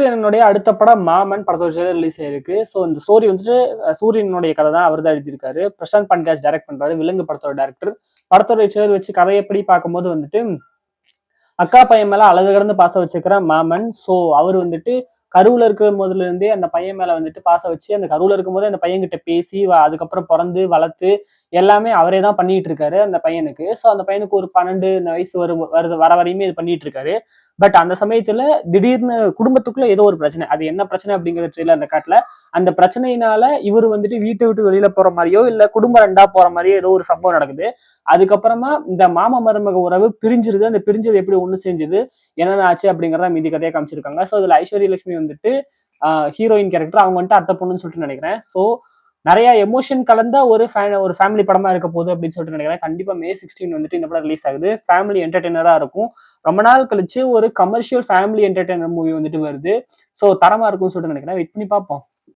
சூரியனுடைய அடுத்த படம் மாமன் படத்தோட ரிலீஸ் ஆயிருக்கு. ஸோ இந்த ஸ்டோரி வந்துட்டு சூரியனுடைய கதை தான், அவர் தான் எழுதியிருக்காரு. பிரசாந்த் பண்காஜ் டைரக்ட் பண்றாரு, விலங்கு படத்தோட டைரக்டர். படத்தோட ட்ரெய்லர் வச்சு கதையப்படி பார்க்கும்போது வந்துட்டு அக்கா பையன் மேல அளவு கடந்து பாசம் வச்சுக்கிற மாமன். ஸோ அவர் வந்துட்டு கருவுல இருக்கிற போதுல இருந்தே அந்த பையன் மேல வந்துட்டு பாசம் வச்சு அந்த கருவுல இருக்கும் போதே அந்த பையன் கிட்ட பேசி அதுக்கப்புறம் பிறந்து வளர்த்து எல்லாமே அவரே தான் பண்ணிட்டு இருக்காரு அந்த பையனுக்கு. ஸோ அந்த பையனுக்கு ஒரு 12 இந்த வயசு வர வரையுமே இது பண்ணிட்டு இருக்காரு. பட் அந்த சமயத்துல திடீர்னு குடும்பத்துக்குள்ள ஏதோ ஒரு பிரச்சனை, அது என்ன பிரச்சனை அப்படிங்கிறது தெரியல அந்த காட்டுல. அந்த பிரச்சனையினால இவர் வந்துட்டு வீட்டை விட்டு வெளியில போற மாதிரியோ இல்ல குடும்பம் ரெண்டா போற மாதிரியோ ஏதோ ஒரு சம்பவம் நடக்குது. அதுக்கப்புறமா இந்த மாமா மருமக உறவு பிரிஞ்சிருது. அந்த பிரிஞ்சது எப்படி ஒண்ணு செஞ்சது, என்னென்ன ஆச்சு அப்படிங்கறத மீதி கதையை காமிச்சிருக்காங்க. ஸோ இதுல ஐஸ்வர்யா லட்சுமி வந்துட்டு ஹீரோயின் கேரக்டர், அவங்க வந்துட்டு அத்தை பொண்ணுன்னு சொல்லிட்டு நினைக்கிறேன். ஸோ நிறைய எமோஷன் கலந்த ஒரு ஃபேமிலி படமா இருக்க போகுது அப்படின்னு சொல்லிட்டு நினைக்கிறேன். கண்டிப்பா May 16 வந்துட்டு இந்த படம் ரிலீஸ் ஆகுது. ஃபேமிலி என்டர்டெய்னரா இருக்கும். ரொம்ப நாள் கழிச்சு ஒரு கமர்ஷியல் ஃபேமிலி என்டர்டெய்னர் மூவி வந்துட்டு வருது. ஸோ தரமா இருக்கும்னு சொல்லிட்டு நினைக்கிறேன். வெயிட் பண்ணி பார்ப்போம்.